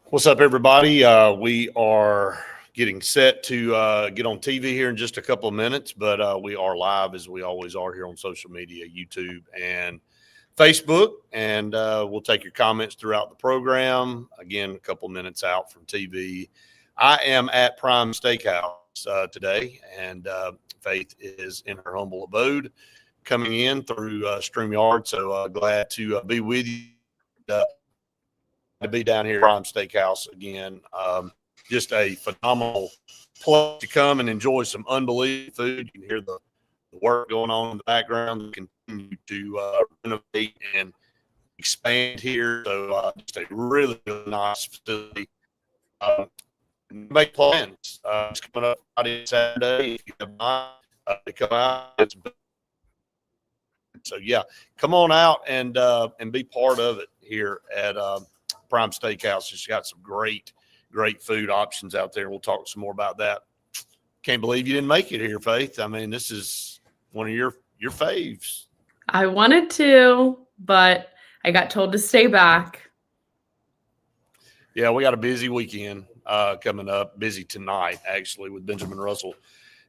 What's up, everybody? We are getting set to get on TV here in just a couple of minutes, but we are live as we always are here on social media, YouTube and Facebook, and we'll take your comments throughout the program. Again, a couple minutes out from TV. I am at Prime Steakhouse today, and Faith is in her humble abode coming in through StreamYard, so glad to be with you. Uh, to be down here at Prime Steakhouse again. Just a phenomenal place to come and enjoy some unbelievable food. You can hear the work going on in the background. They continue to renovate and expand here. So just a really, really nice facility. Make plans. It's coming up Friday and Saturday. If you have not to come out, so yeah, come on out and be part of it here at Prime Steakhouse. It's got some great food options out there. We'll talk some more about that. Can't believe you didn't make it here, Faith. I mean, this is one of your faves. I wanted to, but I got told to stay back. Yeah, we got a busy weekend coming up. Busy tonight, actually, with Benjamin Russell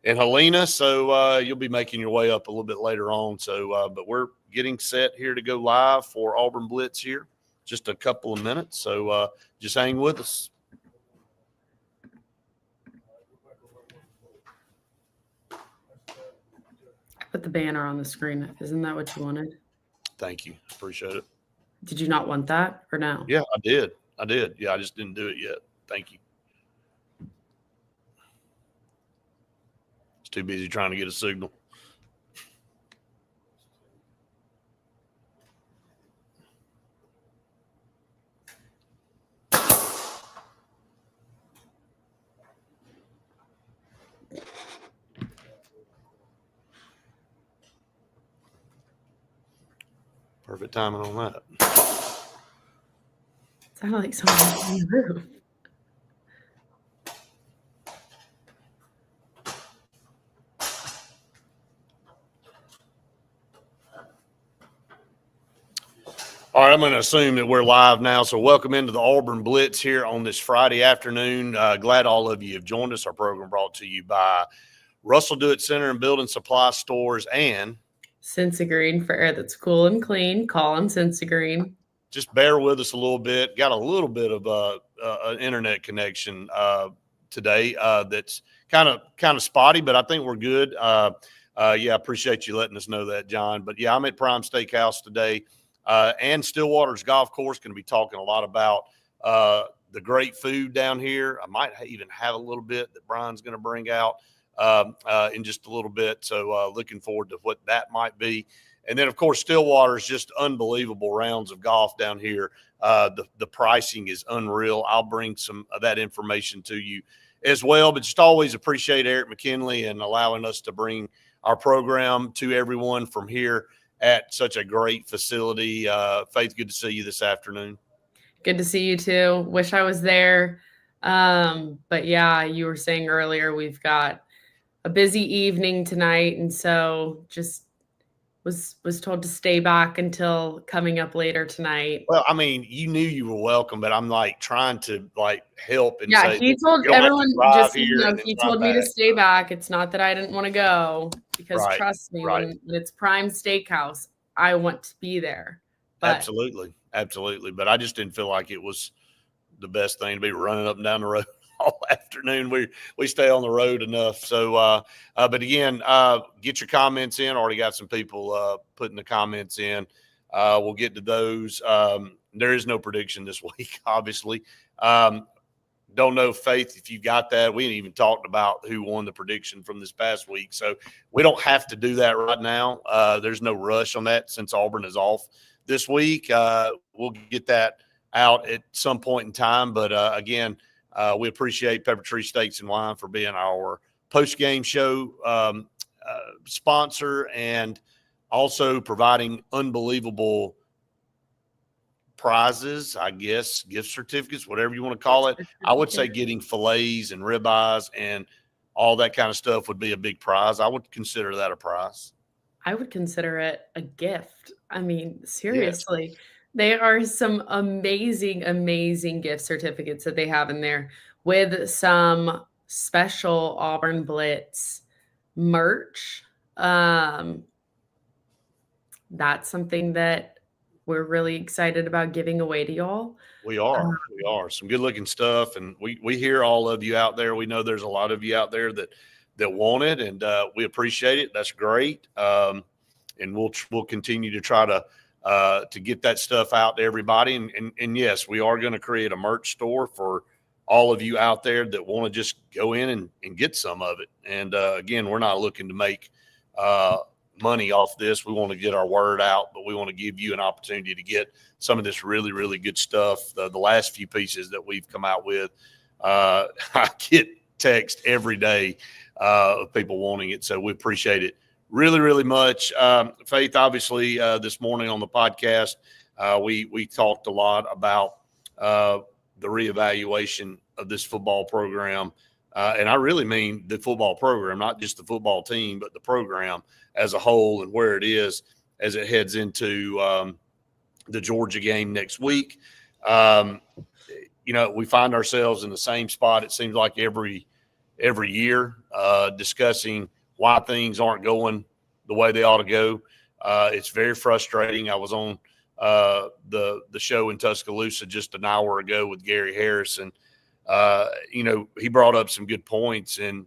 and Helena. So you'll be making your way up a little bit later on. So, but we're getting set here to go live for Auburn Blitz here. Just a couple of minutes. So just hang with us. I put the banner on the screen. Isn't that what you wanted? Thank you. Appreciate it. Did you not want that or no? Yeah, I did. Yeah, I just didn't do it yet. Thank you. It's too busy trying to get a signal. Perfect timing on that. Sounded like someone on the roof. All right, I'm going to assume that we're live now. So welcome into the Auburn Blitz here on this Friday afternoon. Glad all of you have joined us. Our program brought to you by Russell Do-It Center and Building Supply Stores and Sensagreen for air that's cool and clean. Call on Sensagreen. Just bear with us a little bit. Got a little bit of an internet connection today that's kind of spotty, but I think we're good. Yeah, I appreciate you letting us know that, John. But yeah, I'm at Prime Steakhouse today and Stillwaters Golf Course. Going to be talking a lot about the great food down here. I might even have a little bit that Brian's going to bring out in just a little bit. So looking forward to what that might be. And then, of course, Stillwater's just unbelievable rounds of golf down here. The pricing is unreal. I'll bring some of that information to you as well. But just always appreciate Eric McKinley and allowing us to bring our program to everyone from here at such a great facility. Faith, good to see you this afternoon. Good to see you too. Wish I was there. But yeah, you were saying earlier we've got a busy evening tonight, and so just was told to stay back until coming up later tonight. Well, I mean, you knew you were welcome, but I'm like trying to help and yeah, say, he told everyone just he told me back. to stay back. It's not that I didn't want to go, because trust me, when it's Prime Steakhouse, I want to be there. But absolutely. But I just didn't feel like it was the best thing to be running up and down the road all afternoon. We stay on the road enough. So, but again, get your comments in. Already got some people putting the comments in. We'll get to those. There is no prediction this week, obviously. Don't know, Faith, if you got that. We ain't even talked about who won the prediction from this past week. So we don't have to do that right now. There's no rush on that since Auburn is off this week. We'll get that out at some point in time. But again, we appreciate Pepper Tree Steaks and Wine for being our post-game show sponsor, and also providing unbelievable prizes, I guess, gift certificates, whatever you want to call it. I would say getting fillets and ribeyes and all that kind of stuff would be a big prize. I would consider that a prize. I would consider it a gift. I mean, seriously. Yes. They are some amazing, amazing gift certificates that they have in there with some special Auburn Blitz merch. That's something that we're really excited about giving away to y'all. We are some good looking stuff. And we hear all of you out there. We know there's a lot of you out there that want it, and we appreciate it. That's great. And we'll continue to try to get that stuff out to everybody. And yes, we are going to create a merch store for all of you out there that want to just go in and get some of it. And again, we're not looking to make money off this. We want to get our word out, but we want to give you an opportunity to get some of this really, really good stuff. The last few pieces that we've come out with, I get text every day of people wanting it. So we appreciate it really, really much. Faith, obviously, this morning on the podcast, we talked a lot about the reevaluation of this football program. And I really mean the football program, not just the football team, but the program as a whole and where it is as it heads into the Georgia game next week. We find ourselves in the same spot, it seems like every year, discussing why things aren't going the way they ought to go. It's very frustrating. I was on the show in Tuscaloosa just an hour ago with Gary Harris, and he brought up some good points. And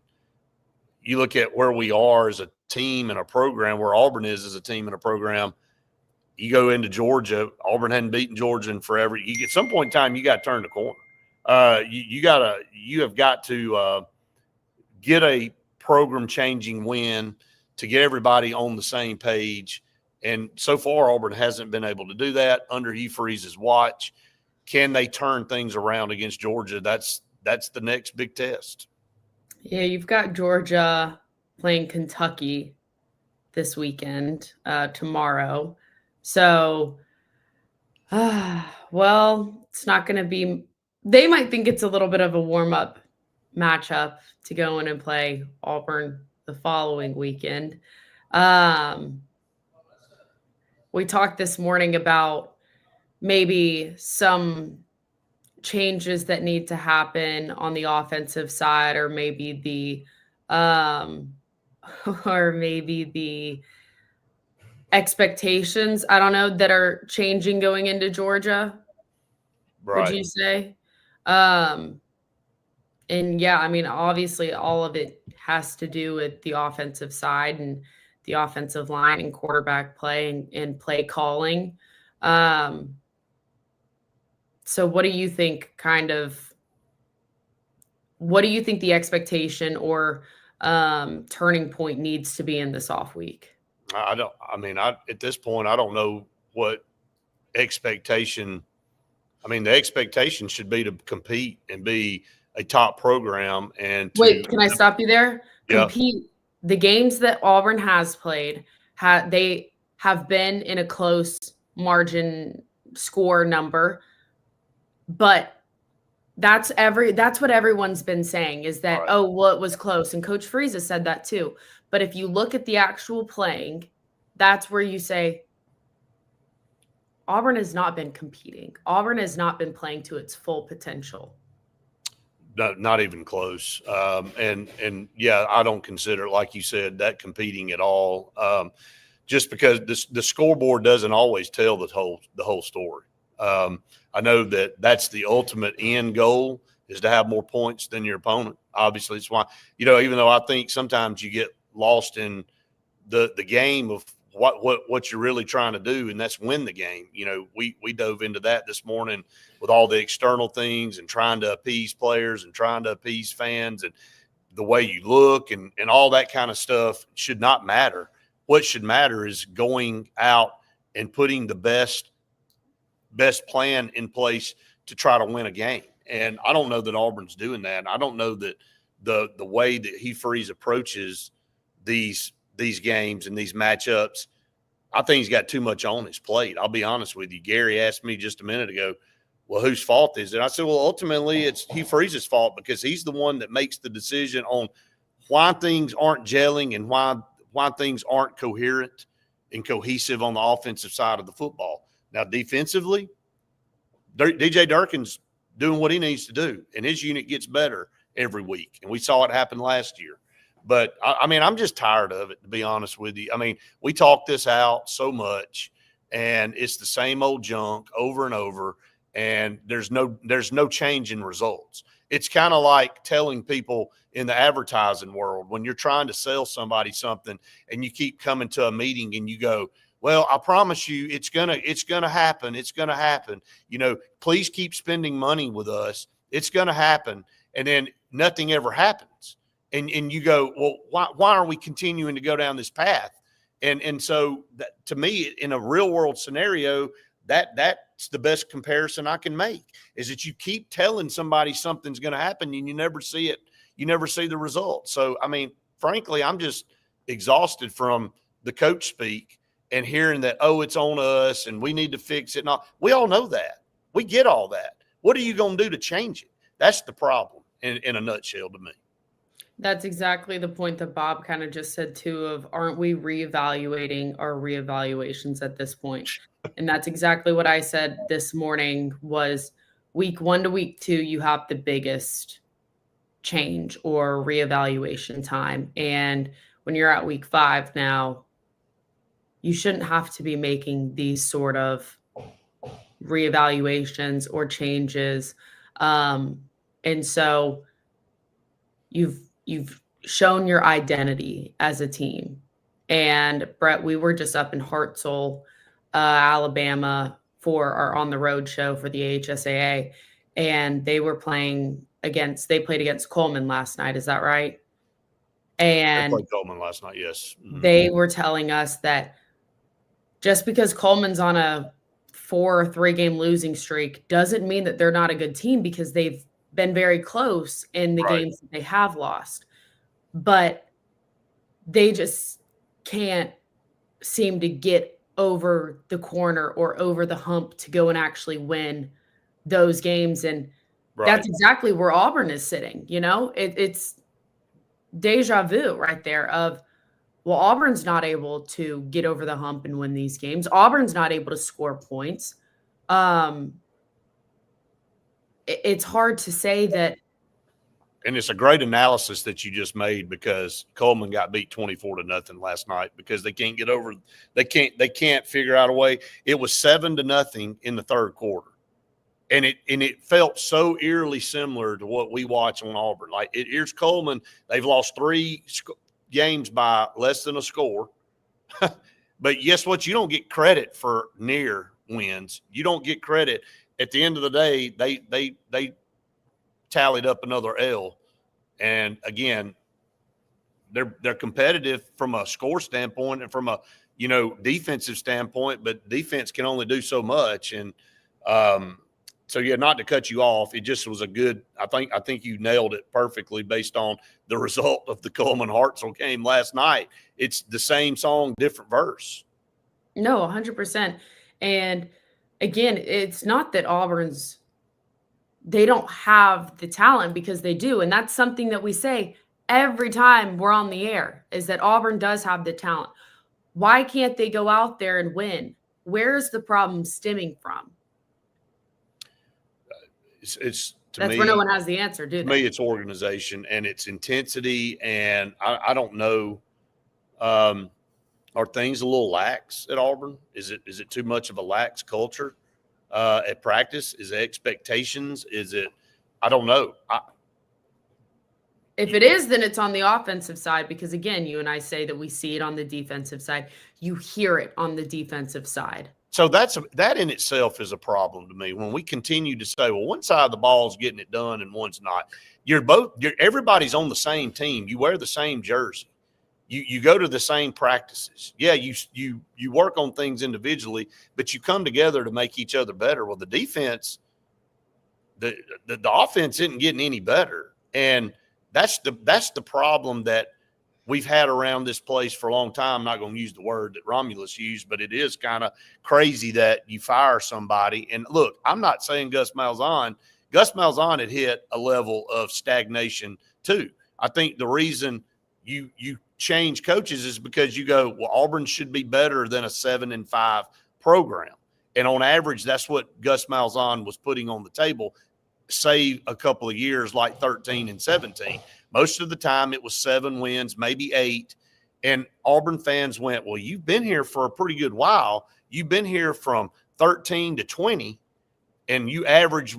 you look at where we are as a team and a program, where Auburn is as a team and a program. You go into Georgia, Auburn hadn't beaten Georgia in forever. At some point in time, you got to turn the corner. You have got to get a program changing win to get everybody on the same page. And so far, Auburn hasn't been able to do that under Hugh Freeze's watch. Can they turn things around against Georgia? That's the next big test. Yeah, you've got Georgia playing Kentucky this weekend, tomorrow. So, it's not going to be – they might think it's a little bit of a warm-up matchup to go in and play Auburn the following weekend. We talked this morning about maybe some changes that need to happen on the offensive side, or maybe the expectations, I don't know, that are changing going into Georgia. Right. Would you say? And yeah, I mean, obviously all of it has to do with the offensive side and the offensive line and quarterback play and play calling. So what do you think the expectation or turning point needs to be in this off week? At this point, I don't know what expectation. The expectation should be to compete and be a top program. And wait, can I stop you there? Yeah. Compete. The games that Auburn has played, they have been in a close margin score number, but that's what everyone's been saying is that, right. It was close. And Coach Freeze has said that too. But if you look at the actual playing, that's where you say Auburn has not been competing. Auburn has not been playing to its full potential. Not even close. And yeah, I don't consider, like you said, that competing at all. Just because the scoreboard doesn't always tell the whole story. I know that's the ultimate end goal, is to have more points than your opponent. Obviously, it's why, even though I think sometimes you get lost in the game of what you're really trying to do, and that's win the game. We dove into that this morning with all the external things and trying to appease players and trying to appease fans, and the way you look and all that kind of stuff should not matter. What should matter is going out and putting the best plan in place to try to win a game. And I don't know that Auburn's doing that. I don't know that the way that Hugh Freeze approaches these games and these matchups, I think he's got too much on his plate. I'll be honest with you. Gary asked me just a minute ago, well, whose fault is it? I said, well, ultimately it's Hugh Freeze's fault, because he's the one that makes the decision on why things aren't gelling and why things aren't coherent and cohesive on the offensive side of the football. Now, defensively, DJ Durkin's doing what he needs to do, and his unit gets better every week. And we saw it happen last year. But, I mean, I'm just tired of it, to be honest with you. I mean, we talk this out so much, and it's the same old junk over and over, and there's no change in results. It's kind of like telling people in the advertising world, when you're trying to sell somebody something and you keep coming to a meeting and you go, well, I promise you it's gonna happen. It's gonna happen. You know, please keep spending money with us. It's gonna happen. And then nothing ever happens. And you go, well, why are we continuing to go down this path? And so that, to me, in a real world scenario, that's the best comparison I can make, is that you keep telling somebody something's going to happen and you never see it. You never see the results. So, I mean, frankly, I'm just exhausted from the coach speak and hearing that, oh, it's on us and we need to fix it. And all. We all know that. We get all that. What are you going to do to change it? That's the problem in a nutshell to me. That's exactly the point that Bob kind of just said too, of aren't we reevaluating our reevaluations at this point? And that's exactly what I said this morning was week 1 to week 2, you have the biggest change or reevaluation time. And when you're at week 5 now, you shouldn't have to be making these sort of reevaluations or changes. And so you've shown your identity as a team. And Brett, we were just up in Hartselle, Alabama for our on the road show for the AHSAA. And they played against Coleman last night. Is that right? And they played Coleman last night. Yes. Mm-hmm. They were telling us that just because Coleman's on a 4 or 3 game losing streak doesn't mean that they're not a good team, because they've been very close in the games that they have lost, but they just can't seem to get over the corner or over the hump to go and actually win those games. And that's exactly where Auburn is sitting. You know, it's deja vu right there of, well, Auburn's not able to get over the hump and win these games. Auburn's not able to score points. It's hard to say that. And it's a great analysis that you just made, because Coleman got beat 24-0 last night because they can't get over. They can't figure out a way. It was 7-0 in the third quarter. And it felt so eerily similar to what we watch on Auburn. Like, here's Coleman. They've lost 3 games by less than a score. But guess what? You don't get credit for near wins. You don't get credit. At the end of the day, they tallied up another L. And again, they're competitive from a score standpoint and from a, defensive standpoint, but defense can only do so much. And so, yeah, not to cut you off, it just was a good – I think you nailed it perfectly based on the result of the Coleman-Hartselle game last night. It's the same song, different verse. No, 100%. And, again, it's not that Auburn's – they don't have the talent, because they do. And that's something that we say every time we're on the air, is that Auburn does have the talent. Why can't they go out there and win? Where's the problem stemming from? That's where no one has the answer, do they? To me, it's organization and it's intensity. And I don't know, are things a little lax at Auburn? Is it too much of a lax culture at practice? Is it expectations? Is it – I don't know. If it is, then it's on the offensive side, because, again, you and I say that we see it on the defensive side. You hear it on the defensive side. So that in itself is a problem to me, when we continue to say, well, one side of the ball is getting it done and one's not. Everybody's on the same team. You wear the same jersey. You go to the same practices. Yeah, you work on things individually, but you come together to make each other better. Well, the defense, the offense isn't getting any better. And that's the problem that we've had around this place for a long time. I'm not going to use the word that Romulus used, but it is kind of crazy that you fire somebody. And look, I'm not saying Gus Malzahn. Gus Malzahn had hit a level of stagnation too. I think the reason you change coaches is because you go, well, Auburn should be better than a 7-5 program. And on average, that's what Gus Malzahn was putting on the table, save a couple of years like 13 and 17. Most of the time it was 7 wins, maybe 8. And Auburn fans went, well, you've been here for a pretty good while. You've been here from 13 to 20, and you average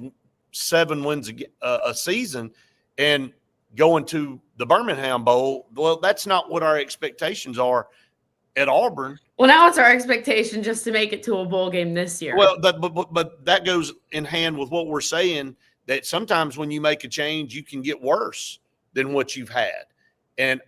7 wins a season. And going to the Birmingham Bowl, well, that's not what our expectations are at Auburn. Well, now it's our expectation just to make it to a bowl game this year. Well, but that goes in hand with what we're saying, that sometimes when you make a change, you can get worse than what you've had. And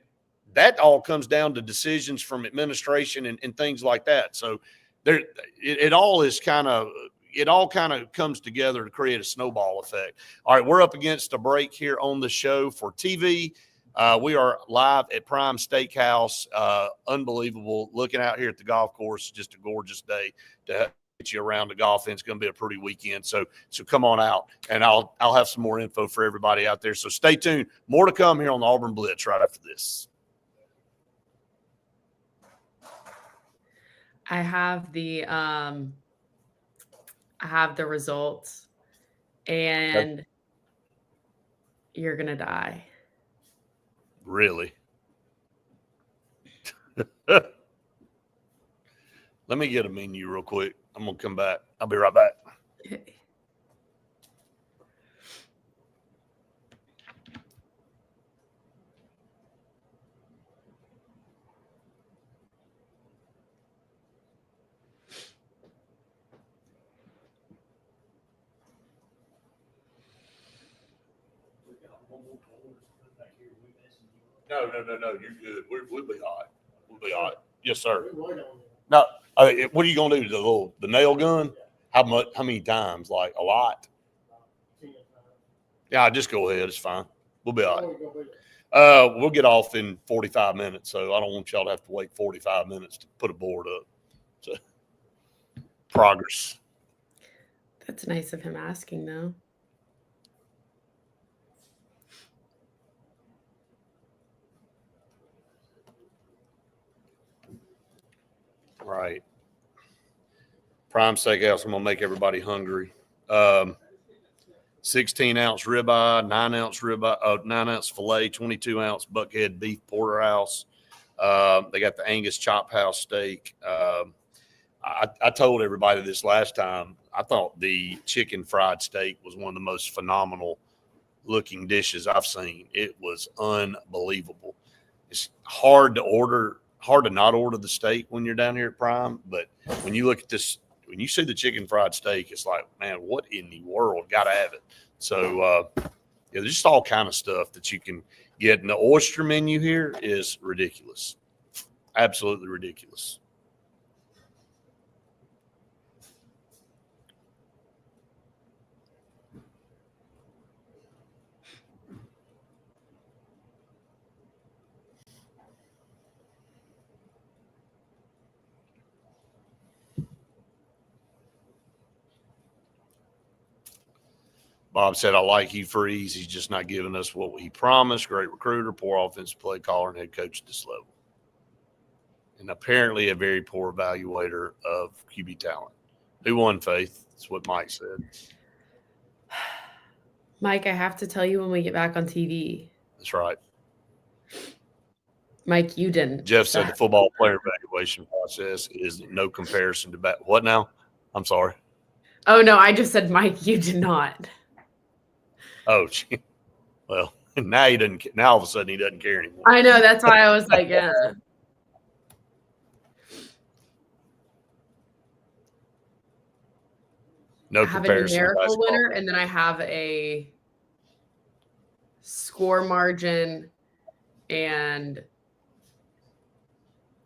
that all comes down to decisions from administration and things like that. So it all kind of comes together to create a snowball effect. All right, we're up against a break here on the show for TV. We are live at Prime Steakhouse. Unbelievable. Looking out here at the golf course, just a gorgeous day to get you around the golf. And it's going to be a pretty weekend. So come on out, and I'll have some more info for everybody out there. So stay tuned. More to come here on the Auburn Blitz right after this. I have the results, and you're gonna die. Really? Let me get a menu real quick. I'm gonna come back. I'll be right back. Okay. No. You're good. We'll be all right. We'll be all right. Yes, sir. No. What are you gonna do? The nail gun? How much? How many times? Like a lot? Yeah, just go ahead. It's fine. We'll be all right. We'll get off in 45 minutes, so I don't want y'all to have to wait 45 minutes to put a board up. So progress. That's nice of him asking, though. Right. Prime Steakhouse. I'm gonna make everybody hungry. 16-ounce ribeye, 9-ounce ribeye, 9-ounce filet, 22-ounce buckhead beef porterhouse. They got the Angus chop house steak. I told everybody this last time. I thought the chicken fried steak was one of the most phenomenal looking dishes I've seen. It was unbelievable. It's hard to not order the steak when you're down here at Prime, but when you look at this, when you see the chicken fried steak, it's like, man, what in the world? Got to have it. So there's just all kind of stuff that you can get. And the oyster menu here is ridiculous. Absolutely ridiculous. Bob said, I like Hugh Freeze. He's just not giving us what he promised. Great recruiter, poor offensive play caller, and head coach at this level. And apparently a very poor evaluator of QB talent. Who won, Faith? That's what Mike said. Mike, I have to tell you when we get back on TV. That's right. Mike, you didn't. Jeff said the football player evaluation process is no comparison to back. What now? I'm sorry. Oh, no, I just said, Mike, you did not. Oh, well, now he doesn't. Now all of a sudden he doesn't care anymore. I know. That's why I was like, yeah. No comparison. I have a numerical winner, and then I have a score margin, and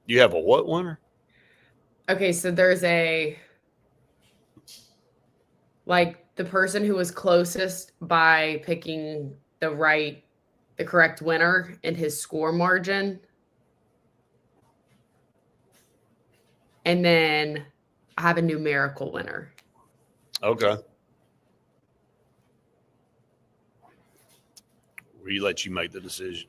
you have a what winner? Okay, so there's the person who was closest by picking the correct winner and his score margin. And then I have a numerical winner. Okay. We let you make the decision.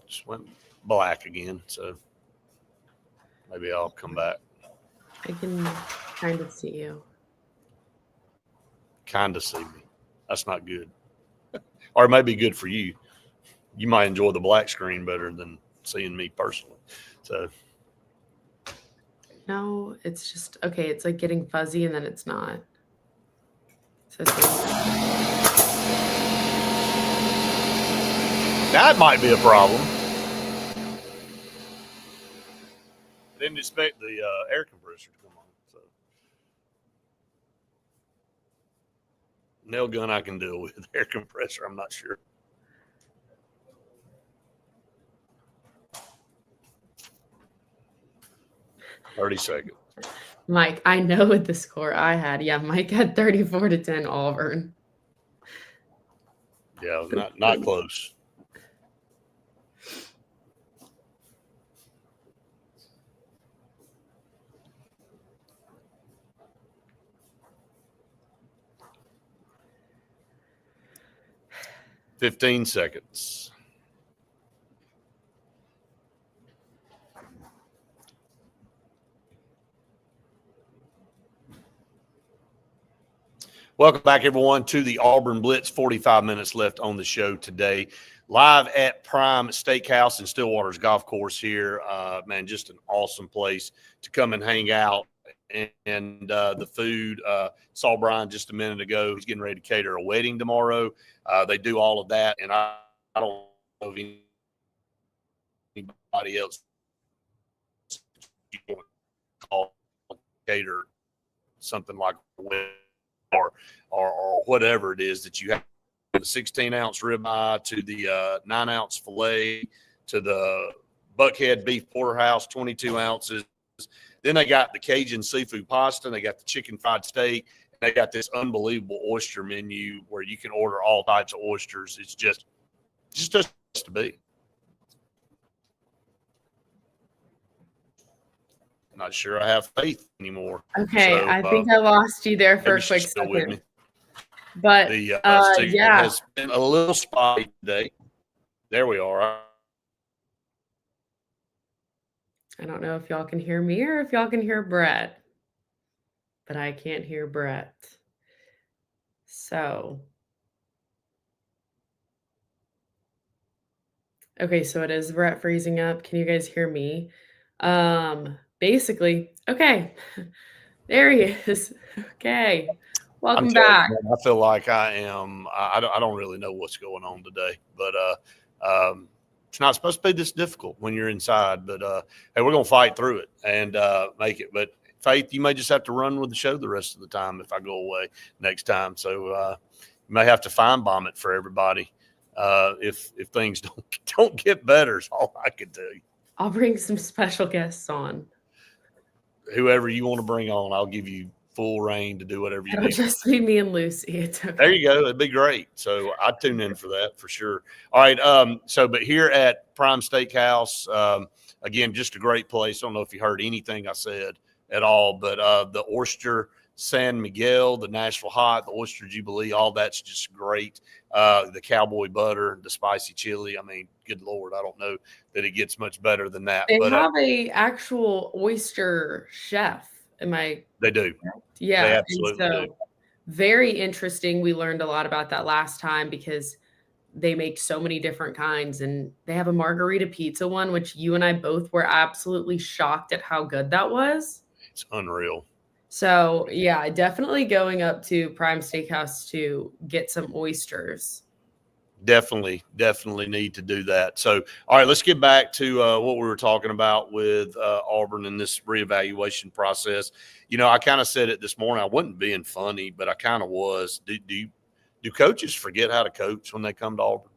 just went black again. So maybe I'll come back. I can kind of see you. Kind of see me. That's not good. Or it may be good for you. You might enjoy the black screen better than seeing me personally. So No, it's just okay. It's like getting fuzzy and then it's not. So that might be a problem. I didn't expect the air compressor to come on. So nail gun I can deal with. Air compressor, I'm not sure. $30 seconds. Mike, I know what the score I had. Yeah, Mike had 34-10 Auburn. Yeah, not close. $15 seconds. Welcome back, everyone, to the Auburn Blitz. 45 minutes left on the show today. Live at Prime Steakhouse and Stillwaters Golf Course here. Man, just an awesome place to come and hang out. And the food, saw Brian just a minute ago. He's getting ready to cater a wedding tomorrow. They do all of that. And I don't know if anybody else call cater something like a wedding. Or whatever it is that you have, the 16-ounce ribeye to the 9-ounce filet to the buckhead beef porterhouse, 22 ounces. Then they got the Cajun seafood pasta. They got the chicken fried steak. They got this unbelievable oyster menu where you can order all types of oysters. It's just to be. Not sure I have faith anymore. Okay, so, I think I lost you there for a quick second. But the yeah, has been a little spotty today. There we are. I don't know if y'all can hear me or if y'all can hear Brett, but I can't hear Brett. So, okay, so it is Brett freezing up. Can you guys hear me? Basically, okay, there he is. Okay, welcome back. I feel like I am. I don't really know what's going on today, but it's not supposed to be this difficult when you're inside. But hey, we're gonna fight through it and make it. But Faith, you may just have to run with the show the rest of the time if I go away next time. So you may have to fine bomb it for everybody if things don't get better. Is all I can tell you. I'll bring some special guests on. Whoever you want to bring on, I'll give you full reign to do whatever you need. It'll just be me and Lucy. It's okay. There you go. It'd be great. So I'd tune in for that for sure. All right. But here at Prime Steakhouse, again, just a great place. I don't know if you heard anything I said at all, but the oyster San Miguel, the Nashville Hot, the Oyster Jubilee, all that's just great. The cowboy butter, the spicy chili. I mean, good Lord, I don't know that it gets much better than that. They have a actual oyster chef. Am I? They do. Yeah. They absolutely do. Very interesting. We learned a lot about that last time because they make so many different kinds, and they have a margarita pizza one, which you and I both were absolutely shocked at how good that was. It's unreal. So, yeah, definitely going up to Prime Steakhouse to get some oysters. Definitely need to do that. So, all right, let's get back to what we were talking about with Auburn and this reevaluation process. You know, I kind of said it this morning. I wasn't being funny, but I kind of was. Do coaches forget how to coach when they come to Auburn?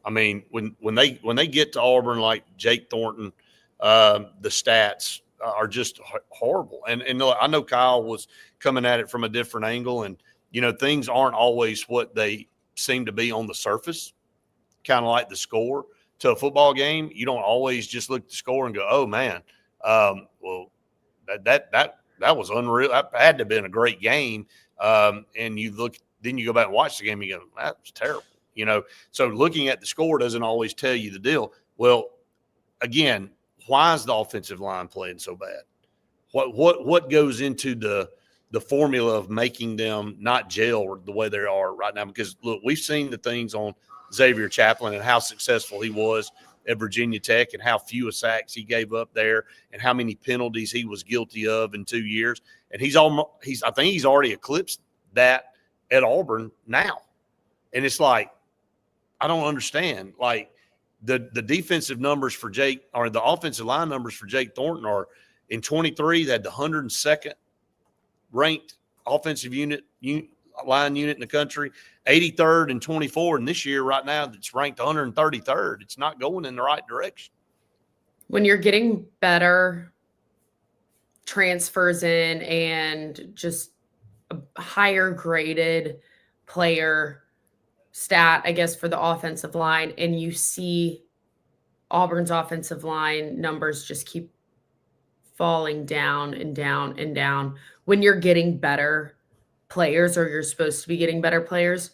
I mean, when they get to Auburn, like Jake Thornton, the stats are just horrible. And I know Kyle was coming at it from a different angle, and you know, things aren't always what they seem to be on the surface. Kind of like the score to a football game, you don't always just look at the score and go, "Oh man, well that was unreal. That had to have been a great game." And you look, then you go back and watch the game, and you go, "That was terrible." you know. So looking at the score doesn't always tell you the deal. Well, again, why is the offensive line playing so bad? What goes into the formula of making them not gel the way they are right now? Because look, we've seen the things on Xavier Chaplin and how successful he was at Virginia Tech and how few sacks he gave up there and how many penalties he was guilty of in 2 years. And I think he's already eclipsed that at Auburn now. And it's like, I don't understand. Like the defensive numbers for Jake, or the offensive line numbers for Jake Thornton are, in 23, they had the 102nd ranked offensive line unit in the country, 83rd in 24. And this year right now it's ranked 133rd. It's not going in the right direction. When you're getting better transfers in and just a higher graded player stat, I guess, for the offensive line, and you see Auburn's offensive line numbers just keep falling down and down and down. When you're getting better players, or you're supposed to be getting better players,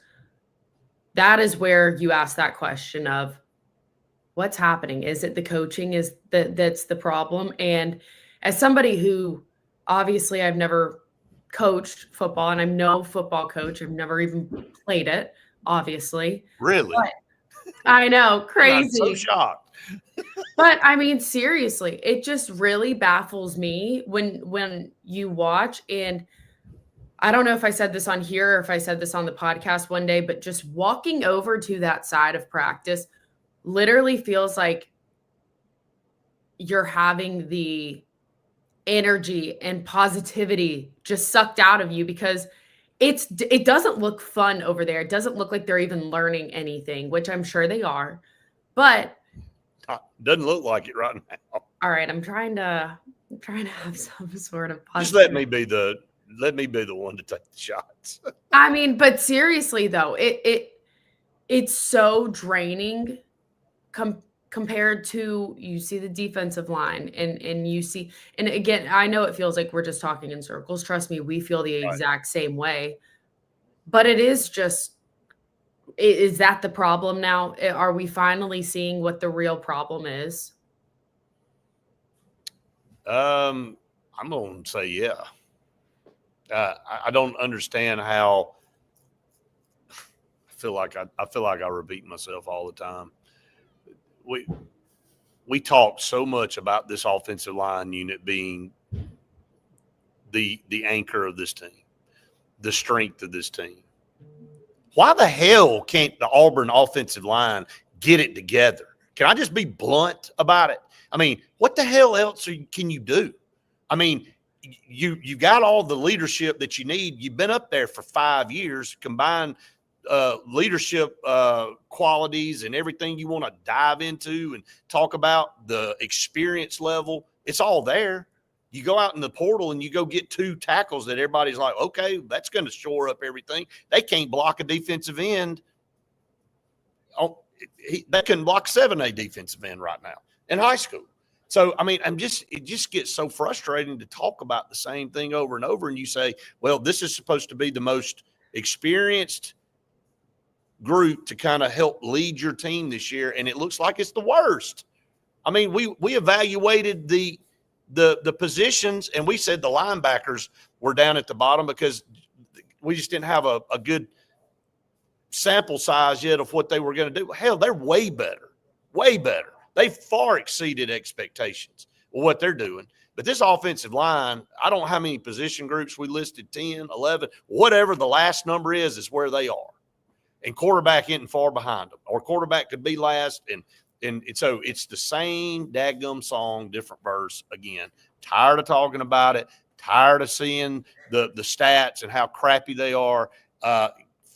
that is where you ask that question of what's happening. Is it the coaching that's the problem? And as somebody who, obviously, I've never coached football, and I'm no football coach. I've never even played it, obviously. Really? But I know, crazy. I'm so shocked. But I mean, seriously, it just really baffles me when you watch. And I don't know if I said this on here or if I said this on the podcast one day, but just walking over to that side of practice literally feels like you're having the energy and positivity just sucked out of you, because it doesn't look fun over there. It doesn't look like they're even learning anything, which I'm sure they are. But doesn't look like it right now. All right, I'm trying to have some sort of positive. Just let me be the one to take the shots. I mean, but seriously though, it's so draining compared to, you see the defensive line and you see, and again, I know it feels like we're just talking in circles. Trust me, we feel the exact same way. But it is just, is that the problem now? Are we finally seeing what the real problem is? I'm going to say, yeah. I don't understand how. I feel like I repeat myself all the time. We talk so much about this offensive line unit being the anchor of this team, the strength of this team. Why the hell can't the Auburn offensive line get it together? Can I just be blunt about it? I mean, what the hell else can you do? I mean, you got all the leadership that you need. You've been up there for 5 years, combined leadership qualities and everything you want to dive into and talk about, the experience level. It's all there. You go out in the portal and you go get 2 tackles that everybody's like, okay, that's going to shore up everything. They can't block a defensive end. They couldn't block 7A defensive end right now in high school. So, I mean, it just gets so frustrating to talk about the same thing over and over. And you say, well, this is supposed to be the most experienced group to kind of help lead your team this year. And it looks like it's the worst. I mean, we evaluated the positions, and we said the linebackers were down at the bottom because we just didn't have a good sample size yet of what they were going to do. Hell, they're way better, way better. They far exceeded expectations of what they're doing. But this offensive line, I don't know how many position groups we listed, 10, 11, whatever the last number is where they are. And quarterback isn't far behind them, or quarterback could be last. And so it's the same dadgum song, different verse again. Tired of talking about it. Tired of seeing the stats and how crappy they are.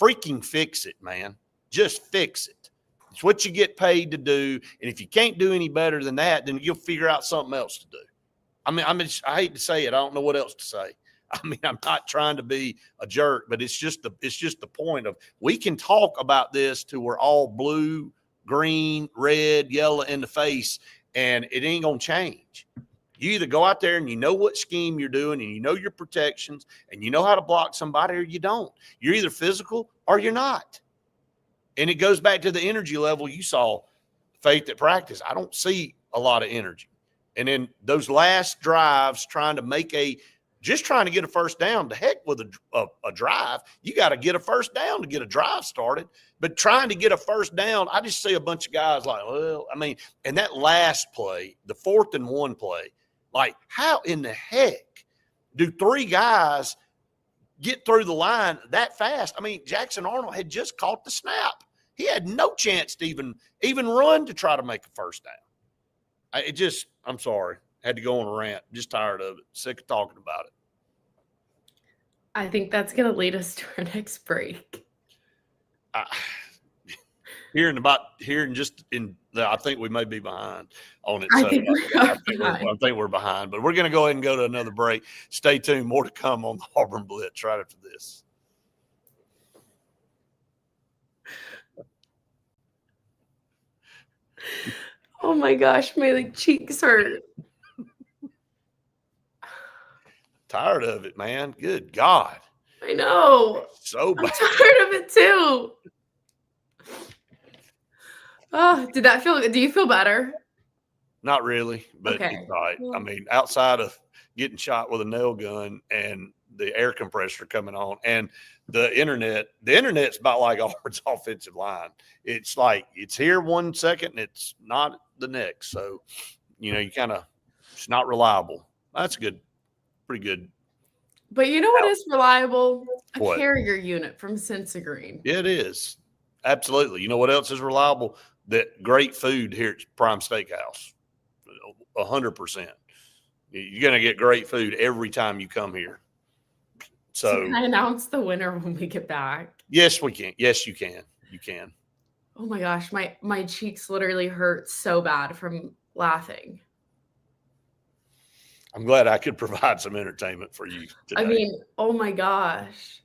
Freaking fix it, man. Just fix it. It's what you get paid to do. And if you can't do any better than that, then you'll figure out something else to do. I mean, I hate to say it. I don't know what else to say. I mean, I'm not trying to be a jerk, but it's just the point of, we can talk about this till we're all blue, green, red, yellow in the face, and it ain't going to change. You either go out there and you know what scheme you're doing and you know your protections and you know how to block somebody, or you don't. You're either physical or you're not. And it goes back to the energy level you saw Faith at practice. I don't see a lot of energy. And then those last drives trying to get a first down. The heck with a drive. You got to get a first down to get a drive started. But trying to get a first down, I just see a bunch of guys like, well, I mean, and that last play, the 4th and 1 play, like how in the heck do 3 guys get through the line that fast? I mean, Jackson Arnold had just caught the snap. He had no chance to even run to try to make a first down. I'm sorry. Had to go on a rant. Just tired of it. Sick of talking about it. I think that's going to lead us to our next break. I think we may be behind on it. I think we're behind, but we're going to go ahead and go to another break. Stay tuned. More to come on the Auburn Blitz right after this. Oh my gosh, my cheeks hurt. Tired of it, man. Good God. I know. So bad. I'm tired of it too. Oh, do you feel better? Not really, but okay. It's all right. I mean, outside of getting shot with a nail gun and the air compressor coming on and the internet's about like Auburn's offensive line. It's like it's here 1 second and it's not the next. So, it's not reliable. That's good. Pretty good. But you know what is reliable? What? A carrier unit from Sensagreen. Yeah, it is. Absolutely. You know what else is reliable? That great food here at Prime Steakhouse. 100%. You're going to get great food every time you come here. So can I announce the winner when we get back? Yes, we can. Yes, you can. You can. Oh my gosh, my cheeks literally hurt so bad from laughing. I'm glad I could provide some entertainment for you today. I mean, oh my gosh.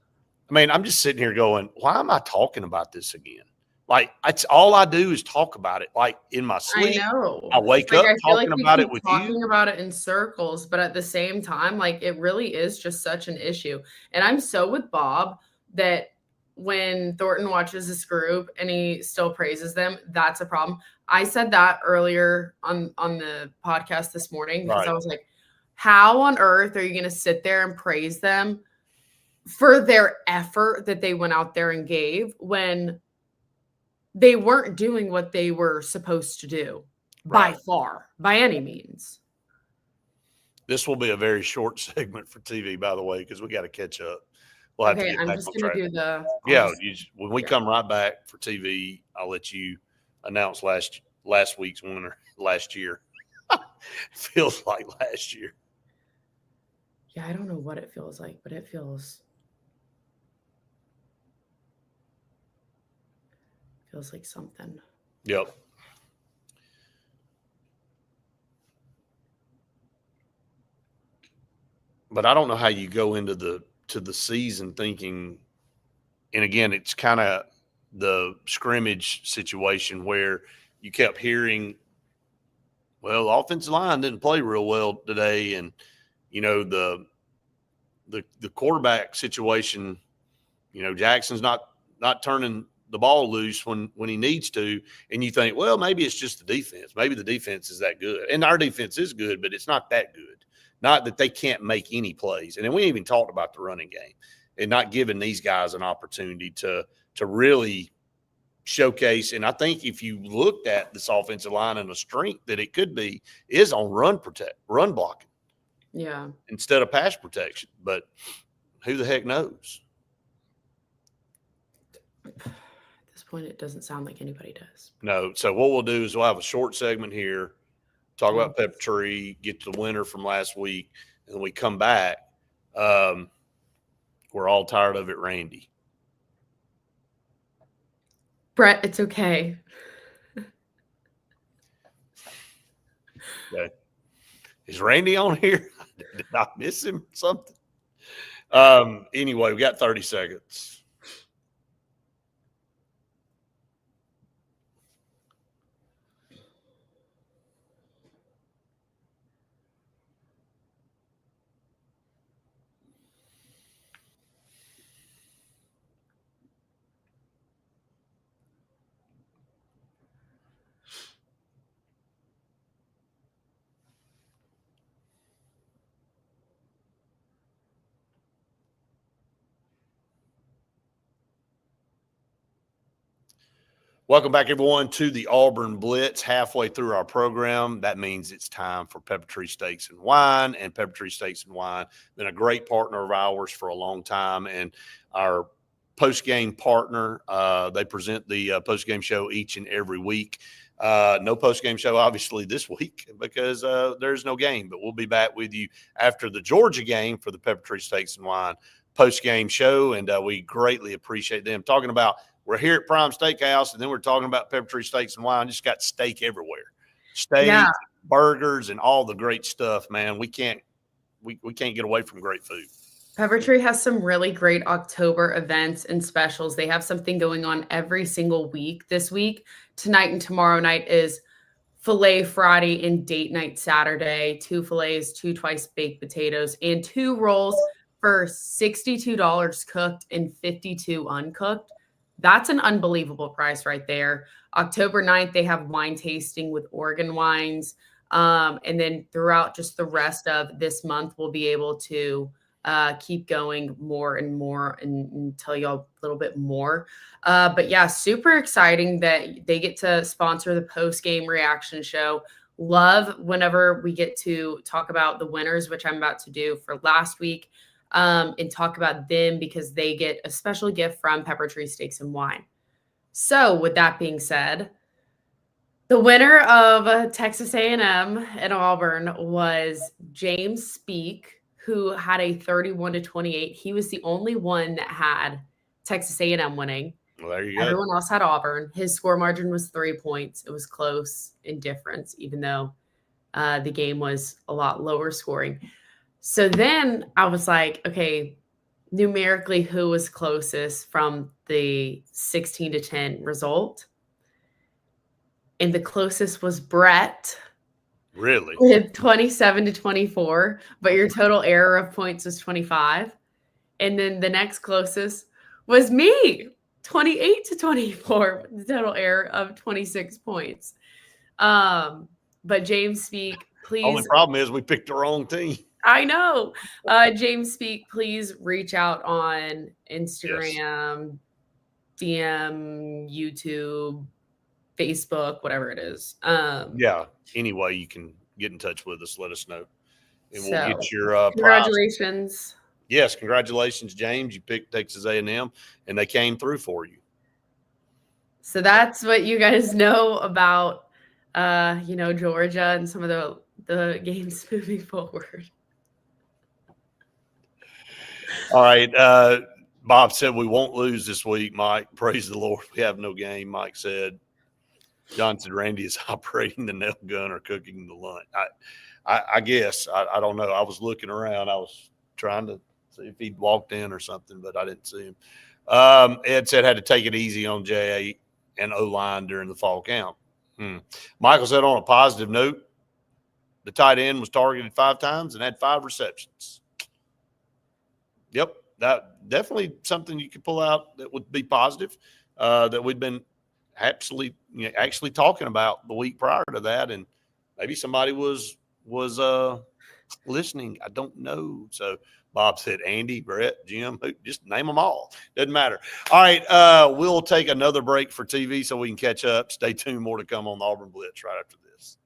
I mean, I'm just sitting here going, why am I talking about this again? Like, it's all I do is talk about it. Like in my sleep, I know. I wake up talking about it with you. Talking about it in circles, but at the same time, like it really is just such an issue. And I'm so with Bob that when Thornton watches this group and he still praises them, that's a problem. I said that earlier on the podcast this morning because I was like, how on earth are you going to sit there and praise them for their effort that they went out there and gave when they weren't doing what they were supposed to do by far, by any means? This will be a very short segment for TV, by the way, because we got to catch up. We'll have to get I'm back just on going track. to do the. When we come right back for TV, I'll let you announce last week's winner last year. Feels like last year. Yeah, I don't know what it feels like, but it feels like something. Yep. But I don't know how you go into the season thinking, and again, it's kind of the scrimmage situation where you kept hearing, well, the offensive line didn't play real well today, and the quarterback situation, Jackson's not turning the ball loose when he needs to, and you think, well, maybe it's just the defense. Maybe the defense is that good, and our defense is good, but it's not that good. Not that they can't make any plays. And then we even talked about the running game and not giving these guys an opportunity to really showcase. And I think if you looked at this offensive line and the strength that it could be is on run blocking. Yeah. Instead of pass protection. But who the heck knows? At this point, it doesn't sound like anybody does. No. So what we'll do is we'll have a short segment here, talk about Pepper Tree, get to the winner from last week, and then we come back. We're all tired of it, Randy. Brett, it's okay. Okay. Is Randy on here? Did I miss him? Something? Anyway, we got 30 seconds. Welcome back, everyone, to the Auburn Blitz. Halfway through our program, that means it's time for Pepper Tree Steaks and Wine. And Pepper Tree Steaks and Wine been a great partner of ours for a long time, and our post-game partner. They present the post-game show each and every week. No post-game show, obviously, this week because there's no game, but we'll be back with you after the Georgia game for the Pepper Tree Steaks and Wine post-game show, and we greatly appreciate them. Talking about, we're here at Prime Steakhouse, and then we're talking about Pepper Tree Steaks and Wine. Just got steak everywhere, steak, burgers, and all the great stuff. Man, we can't get away from great food. Pepper Tree has some really great October events and specials. They have something going on every single week. This week, tonight and tomorrow night is Filet Friday and Date Night Saturday. 2 fillets, 2 twice baked potatoes, and 2 rolls for $62 cooked and $52 uncooked. That's an unbelievable price right there. October 9th, they have wine tasting with Oregon wines. And then throughout just the rest of this month, we'll be able to keep going more and more and tell y'all a little bit more. But yeah, super exciting that they get to sponsor the post-game reaction show. Love whenever we get to talk about the winners, which I'm about to do for last week, and talk about them because they get a special gift from Pepper Tree Steaks and Wine. So with that being said, the winner of Texas A&M and Auburn was James Speak, who had a 31-28. He was the only one that had Texas A&M winning. Well, there you go. Everyone else had Auburn. His score margin was 3 points. It was close in difference, even though the game was a lot lower scoring. So then I was like, okay, numerically, who was closest from the 16-10 result? And the closest was Brett. Really? With 27-24, but your total error of points was 25. And then the next closest was me, 28-24, with the total error of 26 points. But James Speak, please. Only problem is we picked the wrong team. I know. James Speak, please reach out on Instagram, DM, YouTube, Facebook, whatever it is. Yeah. Anyway, you can get in touch with us. Let us know, and we'll get your congratulations. Prize. Yes, congratulations, James. You picked Texas A&M, and they came through for you. So that's what you guys know about, Georgia and some of the games moving forward. All right. Bob said we won't lose this week, Mike. Praise the Lord. We have no game, Mike said. John said Randy is operating the nail gun or cooking the lunch. I guess. I don't know. I was looking around. I was trying to see if he'd walked in or something, but I didn't see him. Ed said had to take it easy on J.A. and O-line during the fall camp. Michael said on a positive note, the tight end was targeted 5 times and had 5 receptions. Yep, that definitely something you could pull out that would be positive, that we'd been actually talking about the week prior to that, and maybe somebody was listening. I don't know. So Bob said Andy, Brett, Jim, just name them all. Doesn't matter. All right, we'll take another break for TV so we can catch up. Stay tuned. More to come on the Auburn Blitz right after this.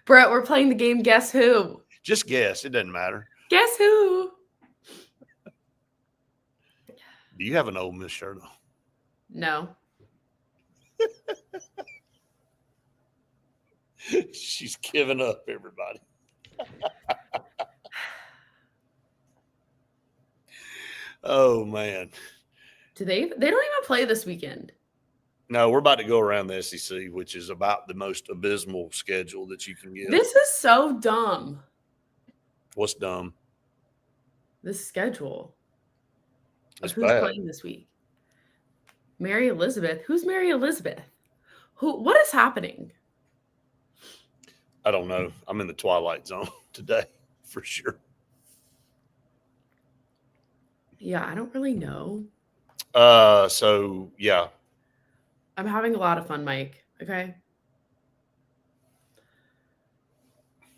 Brett, we're playing the game Guess Who? Just guess. It doesn't matter. Guess who? Do you have an Ole Miss shirt on? No. She's giving up, everybody. Oh, man. They don't even play this weekend. No, we're about to go around the SEC, which is about the most abysmal schedule that you can get. This is so dumb. What's dumb? This schedule. That's Who's bad. playing this week? Mary Elizabeth. Who's Mary Elizabeth? What is happening? I don't know. I'm in the twilight zone today for sure. Yeah, I don't really know. So yeah. I'm having a lot of fun, Mike. Okay.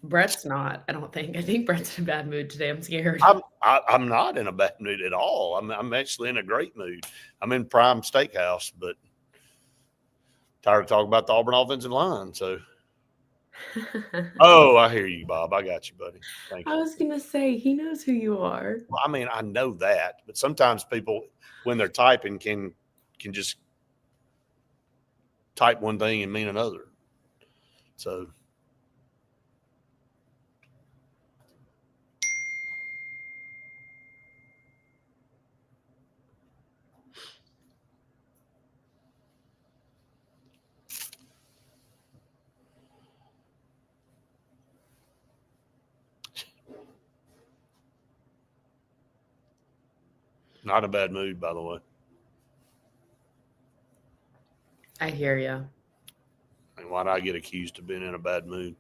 Brett's not. I don't think. I think Brett's in a bad mood today. I'm scared. I'm not in a bad mood at all. I'm actually in a great mood. I'm in prime steakhouse, but tired of talking about the Auburn offensive line. So, oh, I hear you, Bob. I got you, buddy. Thank I you. was gonna say he knows who you are. Well, I mean, I know that, but sometimes people, when they're typing, can just type one thing and mean another. So. Not a bad mood, by the way. I hear you. And why did I get accused of being in a bad mood?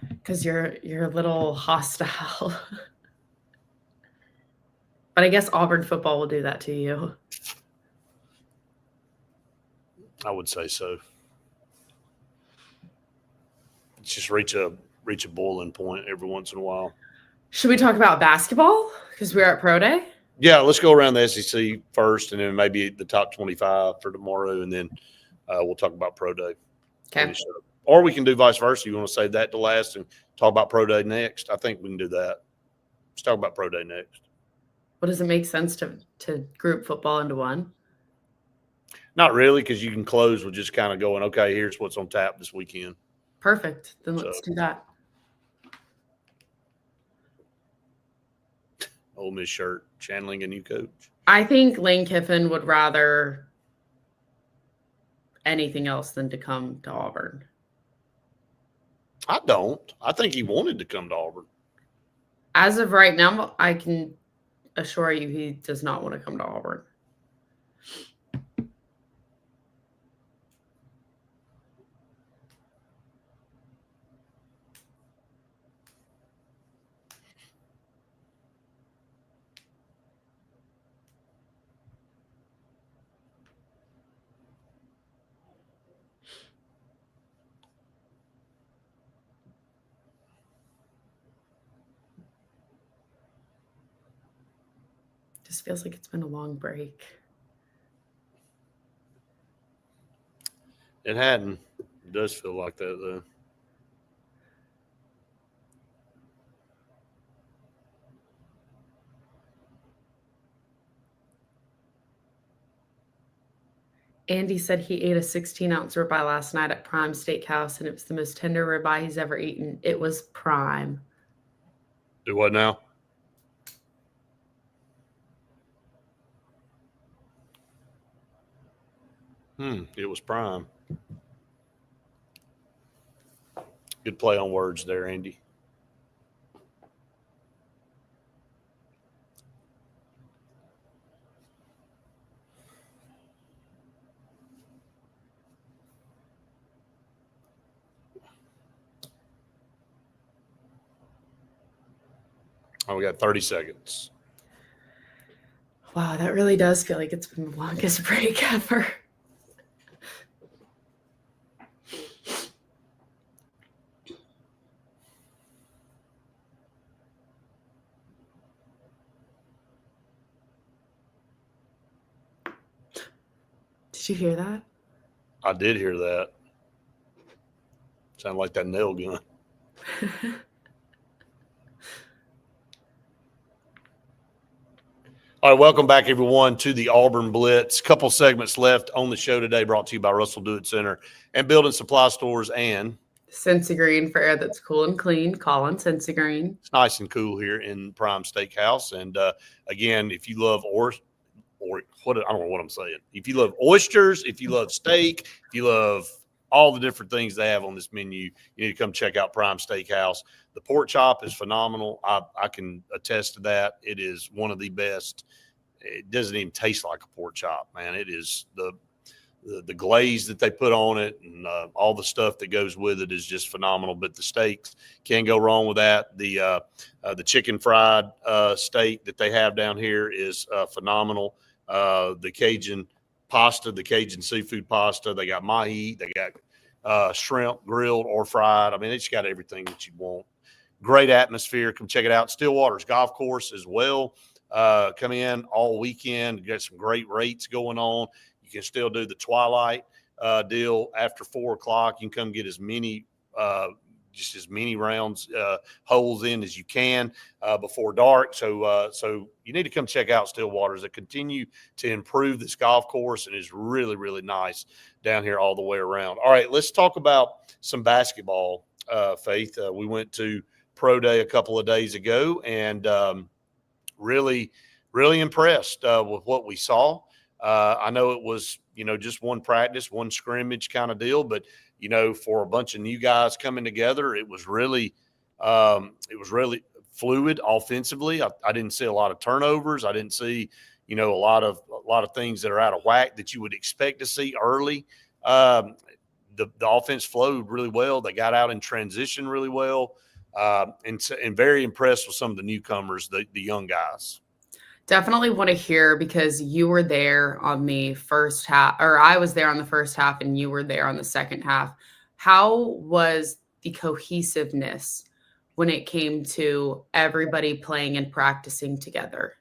Because you're a little hostile. But I guess Auburn football will do that to you. I would say so. It's just reach a boiling point every once in a while. Should we talk about basketball? Because we're at Pro Day. Yeah, let's go around the SEC first, and then maybe the top 25 for tomorrow, and then we'll talk about Pro Day. Okay. Or we can do vice versa. You want to save that to last and talk about Pro Day next? I think we can do that. Let's talk about Pro Day next. Well, does it make sense to group football into one? Not really, because you can close with just kind of going, okay, here's what's on tap this weekend. Perfect. Then let's do that. Ole Miss shirt, channeling a new coach. I think Lane Kiffin would rather anything else than to come to Auburn. I don't. I think he wanted to come to Auburn. As of right now, I can assure you he does not want to come to Auburn. Just feels like it's been a long break. It hadn't. It does feel like that, though. Andy said he ate a 16-ounce ribeye last night at Prime Steakhouse, and it was the most tender ribeye he's ever eaten. It was prime. Do what now? It was prime. Good play on words there, Andy. Oh, we got 30 seconds. Wow, that really does feel like it's been the longest break ever. Did you hear that? I did hear that. Sounded like that nail gun. All right, welcome back, everyone, to the Auburn Blitz. Couple segments left on the show today, brought to you by Russell Do It Center and Building Supply Stores and Sensi Green for air that's cool and clean. Call on Sensi Green. It's nice and cool here in Prime Steakhouse. And again, if you love or what I don't know what I'm saying. If you love oysters, if you love steak, if you love all the different things they have on this menu, you need to come check out Prime Steakhouse. The pork chop is phenomenal. I can attest to that. It is one of the best. It doesn't even taste like a pork chop, man. It is the glaze that they put on it and all the stuff that goes with it is just phenomenal. But the steaks, can't go wrong with that. The chicken fried steak that they have down here is phenomenal. The Cajun pasta, the Cajun seafood pasta, they got mahi, they got shrimp, grilled or fried. I mean, it's got everything that you want. Great atmosphere. Come check it out. Stillwaters Golf Course as well. Come in all weekend. Got some great rates going on. You can still do the twilight deal after 4 o'clock. You can come get as many rounds, holes in as you can before dark. So you need to come check out Stillwaters. They continue to improve this golf course and is really, really nice down here all the way around. All right, let's talk about some basketball, Faith. We went to Pro Day a couple of days ago and really, really impressed with what we saw. I know it was, just one practice, one scrimmage kind of deal, but for a bunch of new guys coming together, it was really fluid offensively. I didn't see a lot of turnovers. I didn't see, a lot of things that are out of whack that you would expect to see early. The offense flowed really well. They got out in transition really well, and very impressed with some of the newcomers, the young guys. Definitely want to hear, because you were there on the first half, or I was there on the first half and you were there on the second half. How was the cohesiveness when it came to everybody playing and practicing together?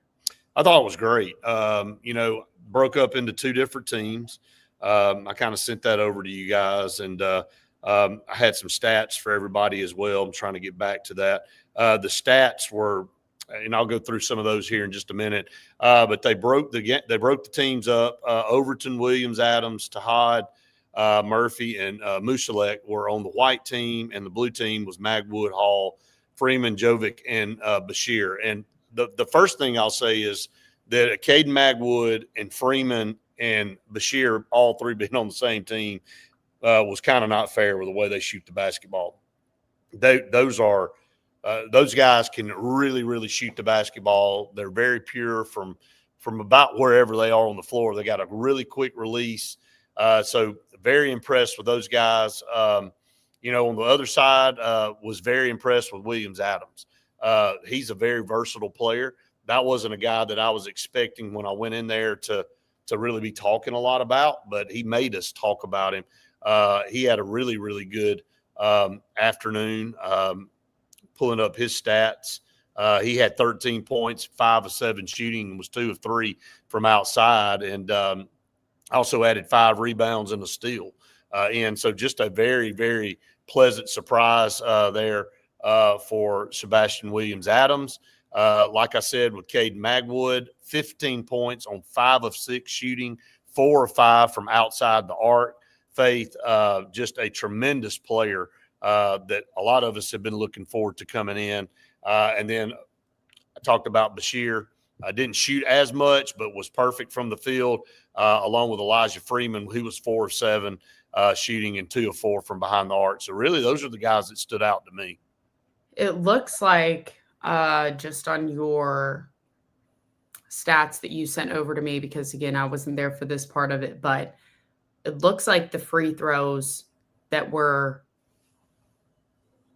I thought it was great. Broke up into 2 different teams. I kind of sent that over to you guys, and I had some stats for everybody as well. I'm trying to get back to that. The stats were, and I'll go through some of those here in just a minute. But they broke the teams up. Overton, Williams, Adams, Tahad, Murphy, and Musalek were on the white team, and the blue team was Magwood, Hall, Freeman, Jovic, and Bashir. And the first thing I'll say is that Caden Magwood and Freeman and Bashir, all 3 being on the same team, was kind of not fair with the way they shoot the basketball. Those guys can really, really shoot the basketball. They're very pure from about wherever they are on the floor. They got a really quick release. So very impressed with those guys. On the other side, was very impressed with Williams Adams. He's a very versatile player. That wasn't a guy that I was expecting when I went in there to really be talking a lot about, but he made us talk about him. He had a really, really good afternoon. Pulling up his stats, he had 13 points, 5 of 7 shooting, was 2 of 3 from outside, and also added 5 rebounds and a steal. And so just a very, very pleasant surprise there for Sebastian Williams-Adams. Like I said, with Caden Magwood, 15 points on 5 of 6 shooting, 4 of 5 from outside the arc. Faith, just a tremendous player that a lot of us have been looking forward to coming in. And then I talked about Bashir. Didn't shoot as much, but was perfect from the field, along with Elijah Freeman, who was 4 of 7 shooting and 2 of 4 from behind the arc. So really, those are the guys that stood out to me. It looks like just on your stats that you sent over to me, because again, I wasn't there for this part of it, but it looks like the free throws that were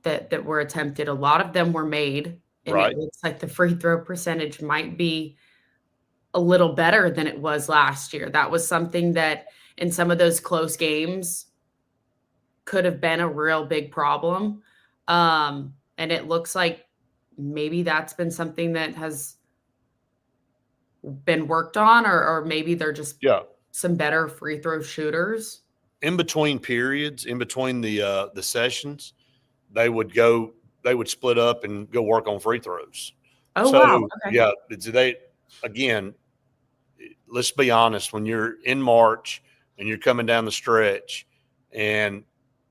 attempted, a lot of them were made, and Right. It looks like the free throw percentage might be a little better than it was last year. That was something that in some of those close games could have been a real big problem. And it looks like maybe that's been something that has been worked on, or maybe they're just some better free throw shooters. In between periods, in between the sessions, they would split up and go work on free throws. Oh, wow. Okay. Yeah, again, let's be honest, when you're in March and you're coming down the stretch and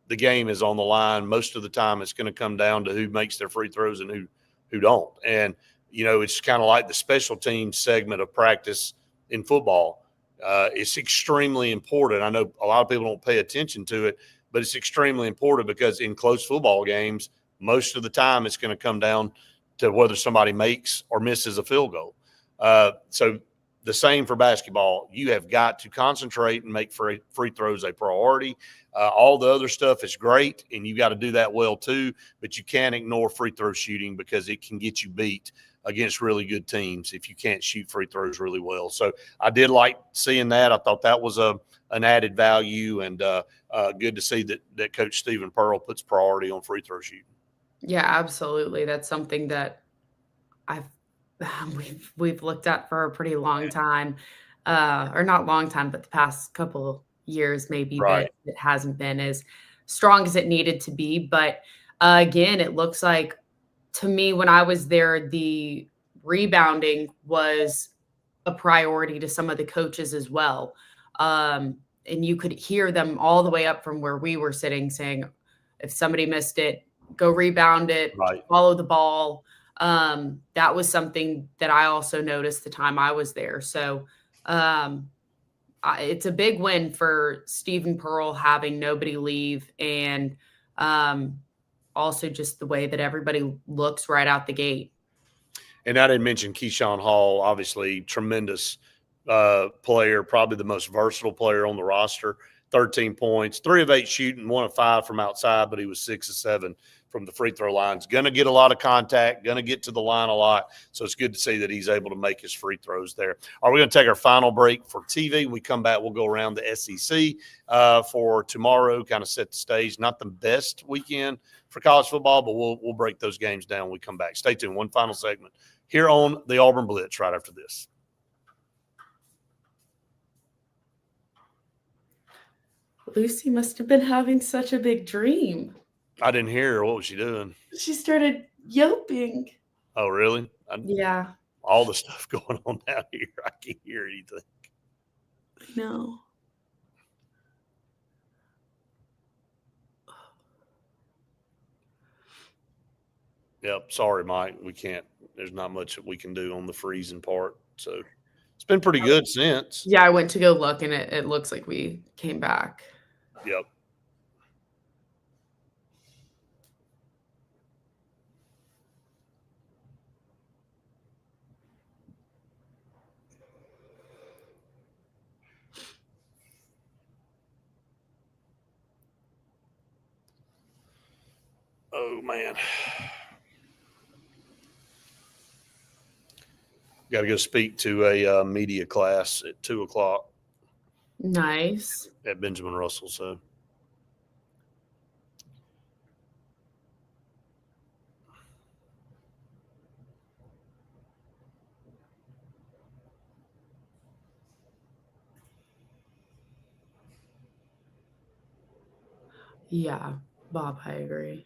the game is on the line, most of the time it's going to come down to who makes their free throws and who don't. And, it's kind of like the special teams segment of practice in football. It's extremely important. I know a lot of people don't pay attention to it, but it's extremely important because in close football games, most of the time it's going to come down to whether somebody makes or misses a field goal. So the same for basketball. You have got to concentrate and make free throws a priority. All the other stuff is great, and you got to do that well too, but you can't ignore free throw shooting because it can get you beat against really good teams if you can't shoot free throws really well. So I did like seeing that. I thought that was an added value, and good to see that Coach Stephen Pearl puts priority on free throw shooting. Yeah, absolutely. That's something that I've we've looked at for a pretty long time, or not long time, but the past couple years maybe Right. that it hasn't been as strong as it needed to be. But again, it looks like to me when I was there, the rebounding was a priority to some of the coaches as well. And you could hear them all the way up from where we were sitting saying, if somebody missed it, go rebound it, Right. follow the ball. That was something that I also noticed the time I was there. So it's a big win for Stephen Pearl having nobody leave, and also just the way that everybody looks right out the gate. And I didn't mention Keyshawn Hall, obviously tremendous player, probably the most versatile player on the roster. 13 points, 3 of 8 shooting, 1 of 5 from outside, but he was 6 of 7 from the free throw line. He's going to get a lot of contact, going to get to the line a lot. So it's good to see that he's able to make his free throws there. Are we going to take our final break for TV? When we come back, we'll go around the SEC for tomorrow, kind of set the stage. Not the best weekend for college football, but we'll break those games down when we come back. Stay tuned. One final segment here on the Auburn Blitz right after this. Lucy must have been having such a big dream. I didn't hear her. What was she doing? She started yelping. Oh, really? Yeah. All the stuff going on down here, I can't hear anything. No. Yep. Sorry, Mike. We can't. There's not much that we can do on the freezing part. So it's been pretty good since. Yeah, I went to go look, and it looks like we came back. Yep. Oh, man. Got to go speak to a media class at 2 o'clock. Nice. At Benjamin Russell. So. Yeah, Bob, I agree.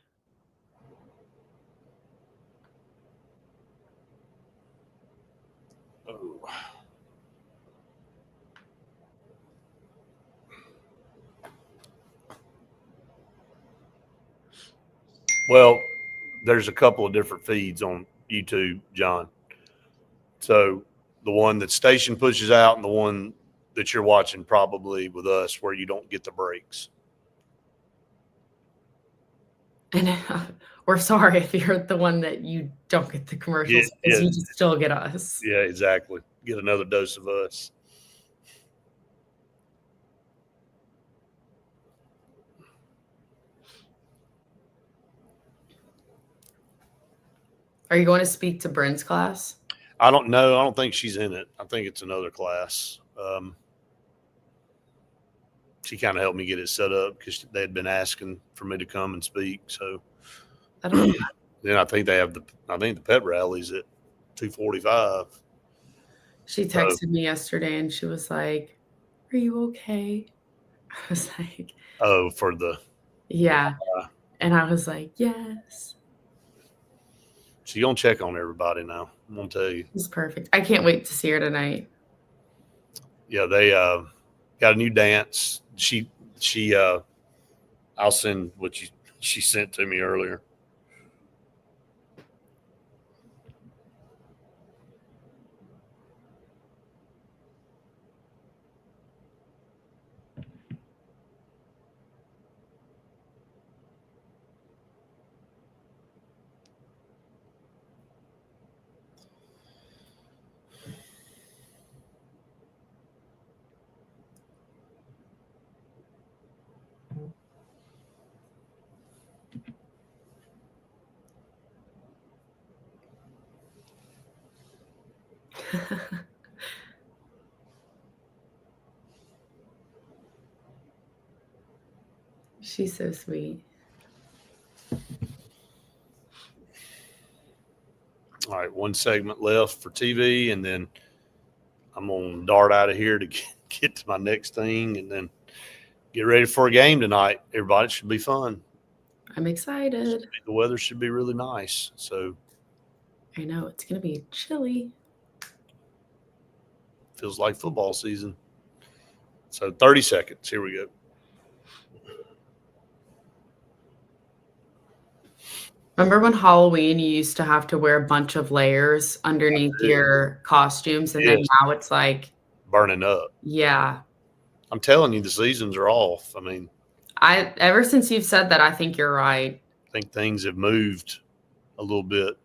Oh. Well, there's a couple of different feeds on YouTube, John. So the one that station pushes out and the one that you're watching probably with us where you don't get the breaks. And we're sorry if you're the one that you don't get the commercials because you just still get us. Yeah, exactly. Get another dose of us. Are you going to speak to Bryn's class? I don't know. I don't think she's in it. I think it's another class. She kind of helped me get it set up because they had been asking for me to come and speak. So then I think the pet rally's at 2:45. She texted me yesterday and she was like, "Are you okay?" I was like, "Oh, for the yeah," and I was like, "Yes." She's gonna check on everybody now. I'm gonna tell you. It's perfect. I can't wait to see her tonight. Yeah, they got a new dance. I'll send what she sent to me earlier. She's so sweet. All right, one segment left for TV, and then I'm going to dart out of here to get to my next thing and then get ready for a game tonight. Everybody, it should be fun. I'm excited. The weather should be really nice. So I know it's going to be chilly. Feels like football season. So 30 seconds. Here we go. Remember when Halloween you used to have to wear a bunch of layers underneath your costumes, and then now it's like burning up. Yeah. I'm telling you, the seasons are off. I mean, ever since you've said that, I think you're right. I think things have moved a little bit.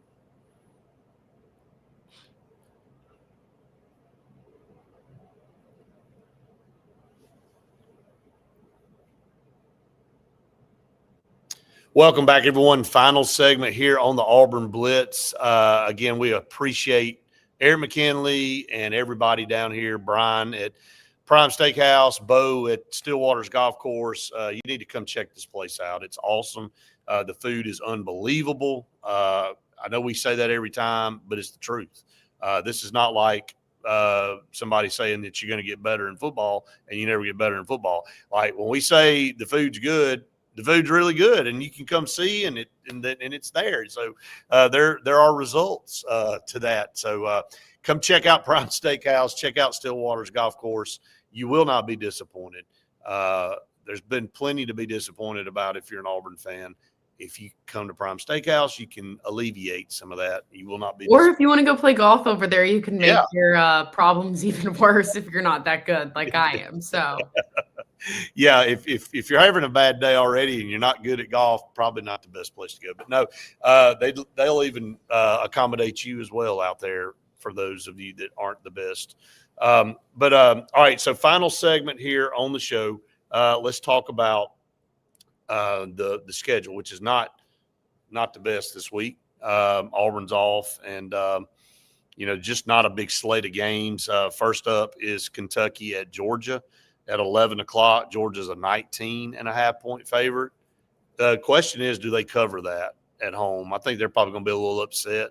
Welcome back, everyone. Final segment here on the Auburn Blitz. Again, we appreciate Eric McKinley and everybody down here, Brian at Prime Steakhouse, Bo at Stillwaters Golf Course. You need to come check this place out. It's awesome. The food is unbelievable. I know we say that every time, but it's the truth. This is not like somebody saying that you're going to get better in football and you never get better in football. Like when we say the food's good, the food's really good, and you can come see, and it's there. So there are results to that. So come check out Prime Steakhouse, check out Stillwaters Golf Course. You will not be disappointed. There's been plenty to be disappointed about if you're an Auburn fan. If you come to Prime Steakhouse, you can alleviate some of that. You will not be. Or if you want to go play golf over there, you can make your problems even worse if you're not that good like I am. So. Yeah, if you're having a bad day already and you're not good at golf, probably not the best place to go. But no, they'll even accommodate you as well out there for those of you that aren't the best. All right, so final segment here on the show. Let's talk about the schedule, which is not the best this week. Auburn's off, and just not a big slate of games. First up is Kentucky at Georgia at 11 o'clock. Georgia's a 19.5-point favorite. The question is, do they cover that at home? I think they're probably going to be a little upset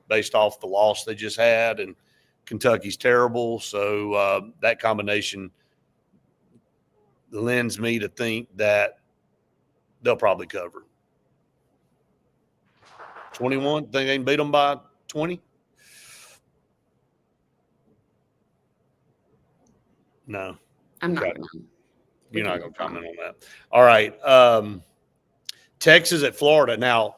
based off the loss they just had, and Kentucky's terrible. So that combination lends me to think that they'll probably cover. 21, think they can beat them by 20? No. I'm not. Okay. You're not going to comment on that. All right. Texas at Florida. Now,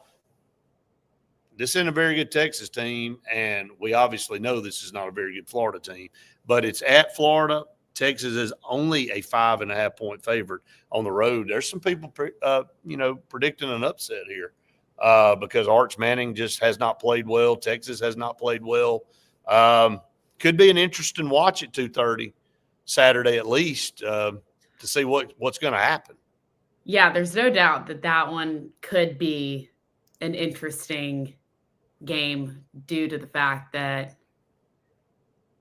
this isn't a very good Texas team, and we obviously know this is not a very good Florida team, but it's at Florida. Texas is only a 5.5-point favorite on the road. There's some people, predicting an upset here because Arch Manning just has not played well. Texas has not played well. Could be an interesting watch at 2:30 Saturday at least to see what's going to happen. Yeah, there's no doubt that one could be an interesting game due to the fact that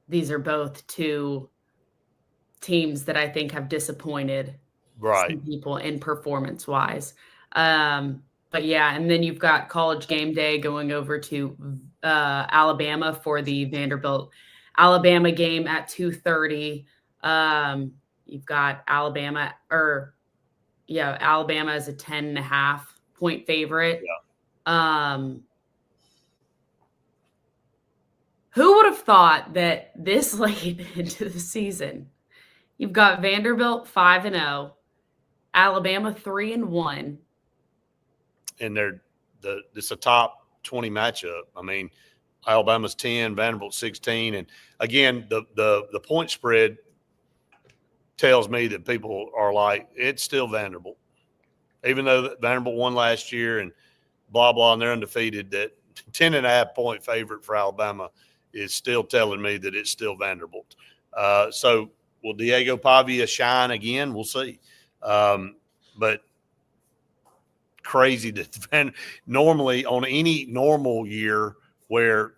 these are both two teams that I think have disappointed some people in performance-wise. But yeah, and then you've got College Game Day going over to Alabama for the Vanderbilt-Alabama game at 2:30. You've got Alabama as a 10.5-point favorite. Yeah. Who would have thought that this late into the season, you've got Vanderbilt 5-0, Alabama 3-1, and it's a top 20 matchup. I mean, Alabama's 10, Vanderbilt 16, and again, the point spread tells me that people are like, it's still Vanderbilt. Even though Vanderbilt won last year and blah, blah, and they're undefeated, that 10.5-point favorite for Alabama is still telling me that it's still Vanderbilt. So will Diego Pavia shine again? We'll see. But crazy that normally on any normal year where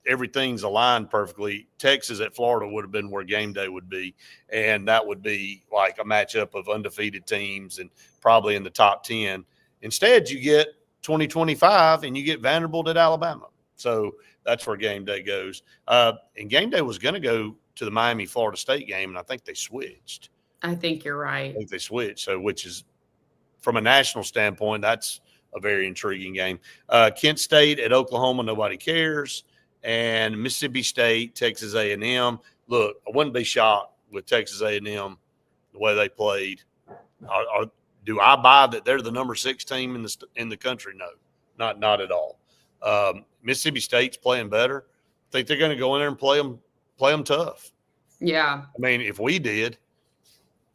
everything's aligned perfectly, Texas at Florida would have been where game day would be. And that would be like a matchup of undefeated teams and probably in the top 10. Instead, you get 2025 and you get Vanderbilt at Alabama. So that's where game day goes. And game day was going to go to the Miami-Florida State game, and I think they switched. I think you're right. I think they switched. So, which is, from a national standpoint, that's a very intriguing game. Kent State at Oklahoma, nobody cares. And Mississippi State, Texas A&M. Look, I wouldn't be shocked with Texas A&M the way they played. Do I buy that they're the number 6 team in the country? No, not at all. Mississippi State's playing better. I think they're going to go in there and play them tough. Yeah. I mean, if we did,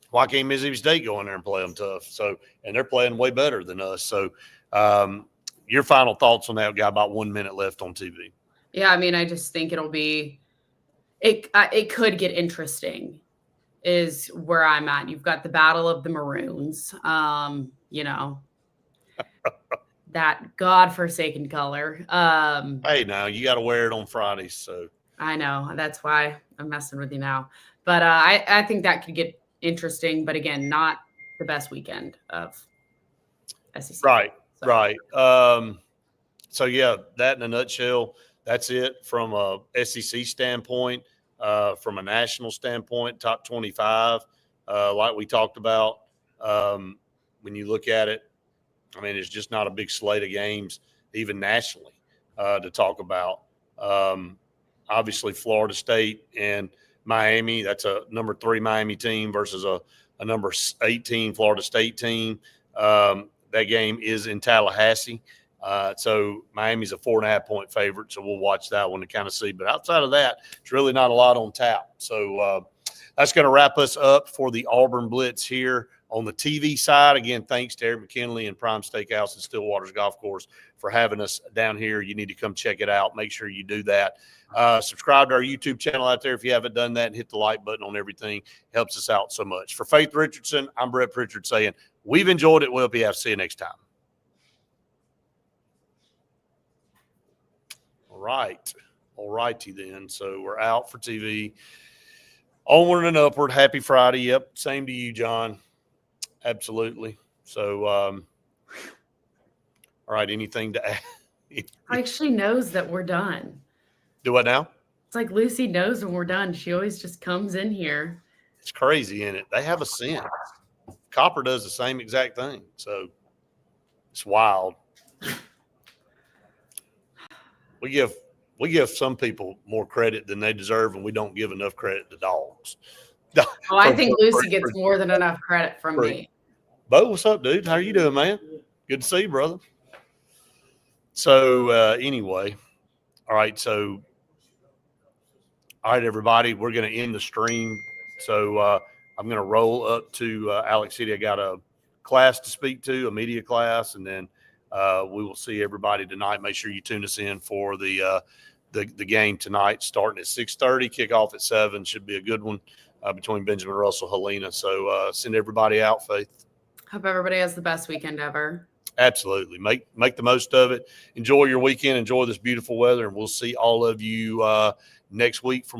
why can't Mississippi State go in there and play them tough? So, and they're playing way better than us. So, your final thoughts on that? We got about 1 minute left on TV. Yeah, I mean, I just think it'll be it could get interesting is where I'm at. You've got the Battle of the Maroons, that godforsaken color. Hey, now you got to wear it on Fridays. So I know that's why I'm messing with you now. But I think that could get interesting. But again, not the best weekend of SEC. Right, so. Right. So yeah, that in a nutshell. That's it from a SEC standpoint. From a national standpoint, top 25, like we talked about. When you look at it, I mean, it's just not a big slate of games, even nationally, to talk about. Obviously, Florida State and Miami, that's a number 3 Miami team versus a number 18 Florida State team. That game is in Tallahassee. So Miami's a 4.5-point favorite. So we'll watch that one to kind of see. But outside of that, it's really not a lot on tap. So that's going to wrap us up for the Auburn Blitz here on the TV side. Again, thanks to Eric McKinley and Prime Steakhouse and Stillwaters Golf Course for having us down here. You need to come check it out. Make sure you do that. Subscribe to our YouTube channel out there if you haven't done that, and hit the like button on everything. It helps us out so much. For Faith Richardson, I'm Brett Pritchard saying we've enjoyed it. We'll be happy to see you next time. All righty then. So we're out for TV. Onward and upward. Happy Friday. Yep. Same to you, John. Absolutely. So, all right. Anything to add? Actually knows that we're done. Do what now? It's like Lucy knows when we're done. She always just comes in here. It's crazy, isn't it? They have a sense. Copper does the same exact thing. So it's wild. We give some people more credit than they deserve, and we don't give enough credit to dogs. Oh, I think Lucy gets more than enough credit from me. Bo, what's up, dude? How you doing, man? Good to see you, brother. So anyway, all right. So, all right, everybody, we're going to end the stream. So I'm going to roll up to Alex City. I got a class to speak to, a media class, and then we will see everybody tonight. Make sure you tune us in for the game tonight, starting at 6:30, kickoff at 7. Should be a good one between Benjamin Russell, Helena. So send everybody out, Faith. Hope everybody has the best weekend ever. Absolutely. Make the most of it. Enjoy your weekend. Enjoy this beautiful weather, and we'll see all of you next week for more.